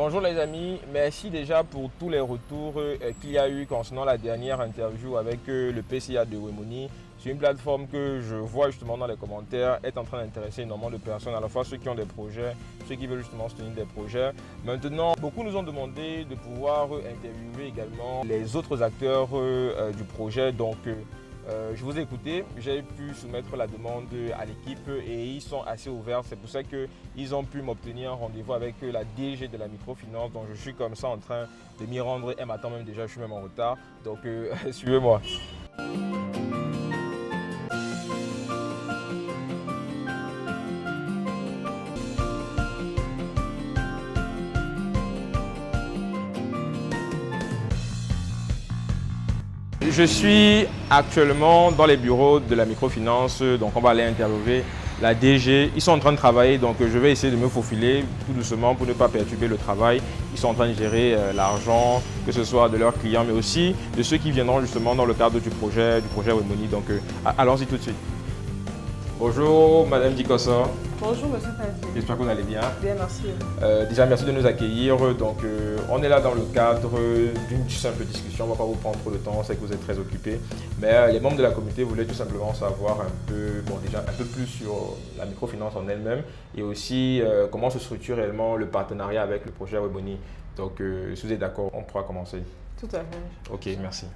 Bonjour les amis, merci déjà pour tous les retours qu'il y a eu concernant la dernière interview avec le PCA de Wemoni. C'est une plateforme que je vois justement dans les commentaires est en train d'intéresser énormément de personnes, à la fois ceux qui ont des projets, ceux qui veulent justement soutenir des projets. Maintenant, beaucoup nous ont demandé de pouvoir interviewer également les autres acteurs du projet. Donc, je vous ai écouté, j'ai pu soumettre la demande à l'équipe et ils sont assez ouverts. C'est pour ça qu'ils ont pu m'obtenir un rendez-vous avec la DG de la microfinance. Donc je suis comme ça en train de m'y rendre. Elle m'attend même déjà, je suis même en retard. Donc suivez-moi. Je suis actuellement dans les bureaux de la microfinance, donc on va aller interviewer la DG. Ils sont en train de travailler, donc je vais essayer de me faufiler tout doucement pour ne pas perturber le travail. Ils sont en train de gérer l'argent, que ce soit de leurs clients, mais aussi de ceux qui viendront justement dans le cadre du projet Wemoni. Donc allons-y tout de suite. Bonjour Madame Dikossa. Bonjour Monsieur Fadi. J'espère que vous allez bien. Bien, merci. Déjà, merci de nous accueillir. Donc, on est là dans le cadre d'une simple discussion. On ne va pas vous prendre trop de temps, on sait que vous êtes très occupés. Mais les membres de la communauté voulaient tout simplement savoir un peu, déjà un peu plus sur la microfinance en elle-même et aussi comment se structure réellement le partenariat avec le projet Wemoni. Donc, si vous êtes d'accord, on pourra commencer. Tout à fait. Ok, merci.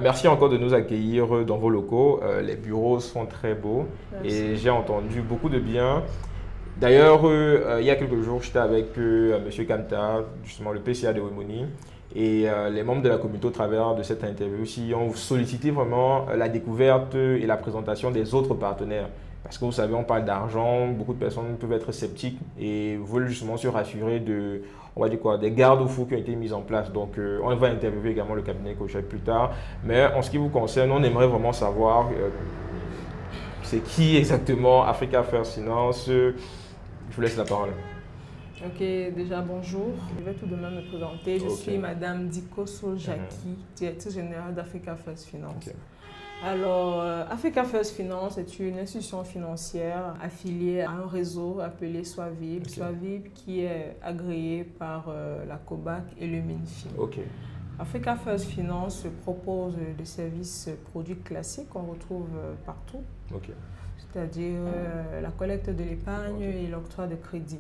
Merci encore de nous accueillir dans vos locaux. Les bureaux sont très beaux. Merci. Et j'ai entendu beaucoup de bien. D'ailleurs, il y a quelques jours, j'étais avec M. Kanta, justement le PCA de Wemoni. Et les membres de la communauté au travers de cette interview aussi ont sollicité vraiment la découverte et la présentation des autres partenaires. Parce que vous savez, on parle d'argent, beaucoup de personnes peuvent être sceptiques et veulent justement se rassurer de, on va dire quoi, des garde-fous qui ont été mis en place. Donc, on va interviewer également le cabinet Cochet plus tard. Mais en ce qui vous concerne, on aimerait vraiment savoir c'est qui exactement Africa First Finance. Je vous laisse la parole. Ok, déjà bonjour. Je vais tout de même me présenter. Je suis Madame Dikosso Jackie, directrice générale d'Africa First Finance. Alors, Africa First Finance est une institution financière affiliée à un réseau appelé Swavib. Swavib qui est agréé par la COBAC et le MINFIN. Africa First Finance propose des services produits classiques qu'on retrouve partout. C'est-à-dire la collecte de l'épargne et l'octroi de crédit.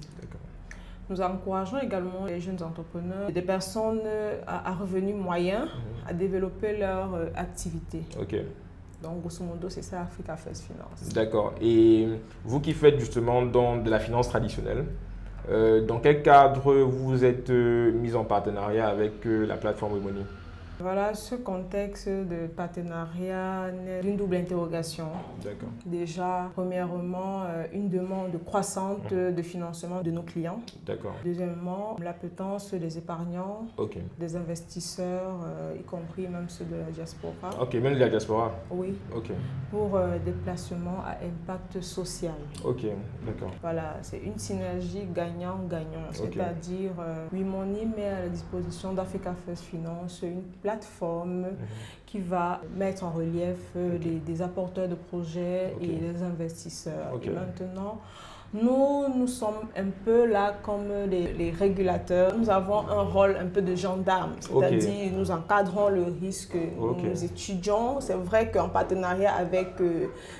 Nous encourageons également les jeunes entrepreneurs, des personnes à revenus moyens, à développer leur activité. Donc, grosso modo, c'est ça, Africa First Finance. D'accord. Et vous qui faites justement de la finance traditionnelle, dans quel cadre vous êtes mis en partenariat avec la plateforme Wemoni? Voilà, ce contexte de partenariat naît d'une double interrogation. D'accord. Déjà, premièrement, une demande croissante de financement de nos clients. D'accord. Deuxièmement, l'appétence des épargnants, des investisseurs, y compris même ceux de la diaspora. Ok, même de la diaspora? Oui. Pour des placements à impact social. D'accord. Voilà, c'est une synergie gagnant-gagnant. C'est-à-dire, Wemoni met à la disposition d'Africa First Finance une plateforme qui va mettre en relief des apporteurs de projets et les investisseurs. Et maintenant, nous sommes un peu là comme les régulateurs. Nous avons un rôle un peu de gendarme, c'est-à-dire nous encadrons le risque, nous étudions. C'est vrai qu'en partenariat avec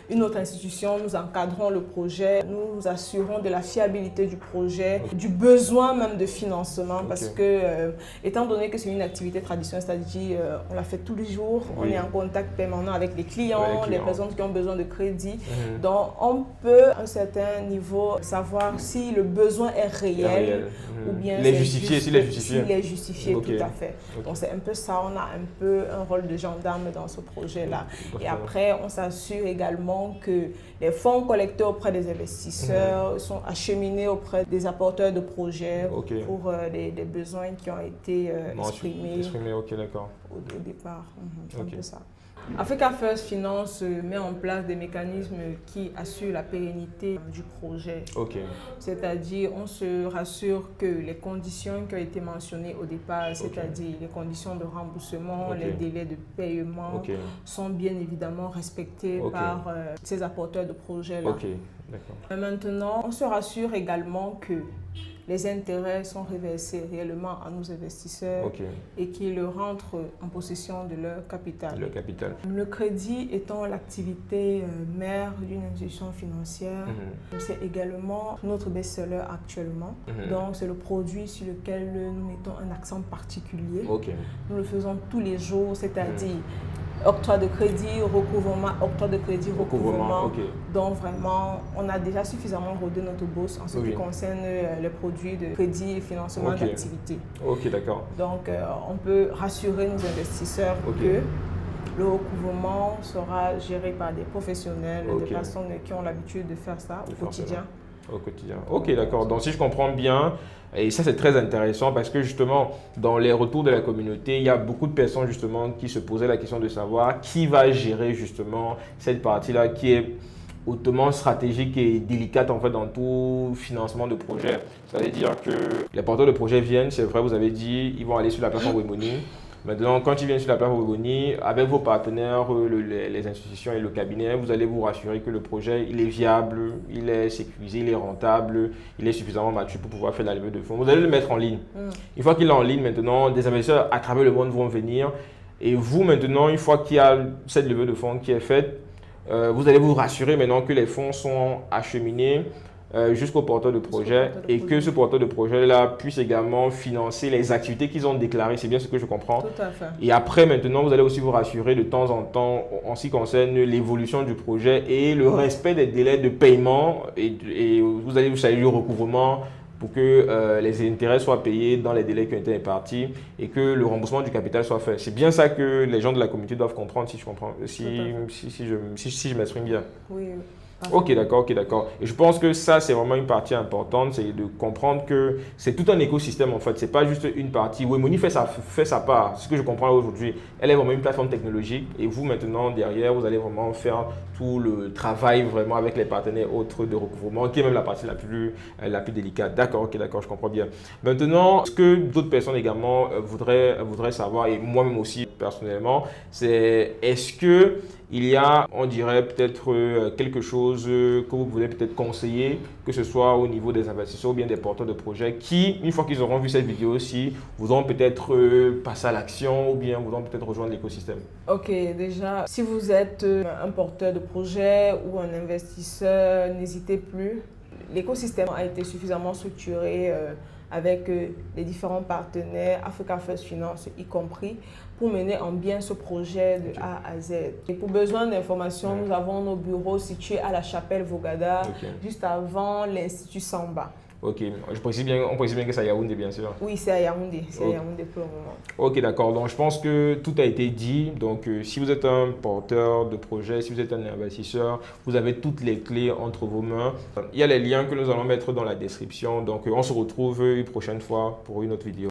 une autre institution, nous encadrons le projet, nous nous assurons de la fiabilité du projet, du besoin même de financement parce que, étant donné que c'est une activité traditionnelle, c'est-à-dire on la fait tous les jours, on est en contact permanent avec les clients, les personnes qui ont besoin de crédit. Donc on peut à un certain niveau savoir si le besoin est réel ou bien s'il est justifié. Tout à fait. Donc c'est un peu ça, on a un peu un rôle de gendarme dans ce projet-là. Et après, on s'assure également que les fonds collectés auprès des investisseurs sont acheminés auprès des apporteurs de projets pour des besoins qui ont été exprimés d'accord. au départ. Un peu ça. Africa First Finance met en place des mécanismes qui assurent la pérennité du projet. Ok. C'est-à-dire, on se rassure que les conditions qui ont été mentionnées au départ, c'est-à-dire les conditions de remboursement, les délais de paiement, sont bien évidemment respectés par ces apporteurs de projets-là. Ok, d'accord. Maintenant, on se rassure également que les intérêts sont reversés réellement à nos investisseurs et qu'ils rentrent en possession de leur capital. Le crédit étant l'activité mère d'une institution financière, c'est également notre best-seller actuellement. Donc, c'est le produit sur lequel nous mettons un accent particulier. Nous le faisons tous les jours, c'est-à-dire octroi de crédit, recouvrement, octroi de crédit, recouvrement. Donc vraiment, on a déjà suffisamment rodé notre bourse en ce qui concerne les produits de crédit et financement d'activité. Ok, d'accord. Donc on peut rassurer nos investisseurs que le recouvrement sera géré par des professionnels, des personnes qui ont l'habitude de faire ça au quotidien. Ok, d'accord. Donc si je comprends bien, et ça c'est très intéressant parce que justement dans les retours de la communauté, il y a beaucoup de personnes justement qui se posaient la question de savoir qui va gérer justement cette partie-là qui est hautement stratégique et délicate en fait dans tout financement de projet. Ça veut dire que les porteurs de projets viennent, c'est vrai, vous avez dit, ils vont aller sur la plateforme WebMoney. Maintenant, quand ils viennent sur la plateforme WebMoney, avec vos partenaires, les institutions et le cabinet, vous allez vous rassurer que le projet il est viable, il est sécurisé, il est rentable, il est suffisamment mature pour pouvoir faire la levée de fonds. Vous allez le mettre en ligne. Une fois qu'il est en ligne, maintenant, des investisseurs à travers le monde vont venir. Et vous, maintenant, une fois qu'il y a cette levée de fonds qui est faite, vous allez vous rassurer maintenant que les fonds sont acheminés jusqu'au porteur de projet et que ce porteur de projet-là puisse également financer les activités qu'ils ont déclarées. C'est bien ce que je comprends. Tout à fait. Et après, maintenant, vous allez aussi vous rassurer de temps en temps en ce qui concerne l'évolution du projet et le respect des délais de paiement et vous allez vous saluer le recouvrement pour que les intérêts soient payés dans les délais qui ont été impartis et que le remboursement du capital soit fait. C'est bien ça que les gens de la communauté doivent comprendre si je m'exprime bien. Oui. Ok, d'accord. Et je pense que ça, c'est vraiment une partie importante, c'est de comprendre que c'est tout un écosystème en fait. C'est pas juste une partie. WebMoney fait sa part. Ce que je comprends aujourd'hui, elle est vraiment une plateforme technologique et vous maintenant derrière, vous allez vraiment faire tout le travail vraiment avec les partenaires autres de recouvrement, qui est même la partie la plus délicate. D'accord, je comprends bien. Maintenant, ce que d'autres personnes également voudraient savoir, et moi-même aussi personnellement, c'est est-ce que il y a, on dirait peut-être quelque chose que vous voulez peut-être conseiller, que ce soit au niveau des investisseurs ou bien des porteurs de projets qui, une fois qu'ils auront vu cette vidéo aussi, voudront peut-être passer à l'action ou bien voudront peut-être rejoindre l'écosystème. Ok, déjà, si vous êtes un porteur de projet ou un investisseur, n'hésitez plus. L'écosystème a été suffisamment structuré avec les différents partenaires, Africa First Finance y compris, pour mener en bien ce projet de A à Z. Et pour besoin d'informations, nous avons nos bureaux situés à la Chapelle Vogada, juste avant l'Institut Samba. Ok, on précise bien que c'est à Yaoundé, bien sûr. Oui, c'est à Yaoundé, c'est à Yaoundé pour le moment. Ok, d'accord. Donc, je pense que tout a été dit. Donc, si vous êtes un porteur de projet, si vous êtes un investisseur, vous avez toutes les clés entre vos mains. Il y a les liens que nous allons mettre dans la description. Donc, on se retrouve une prochaine fois pour une autre vidéo.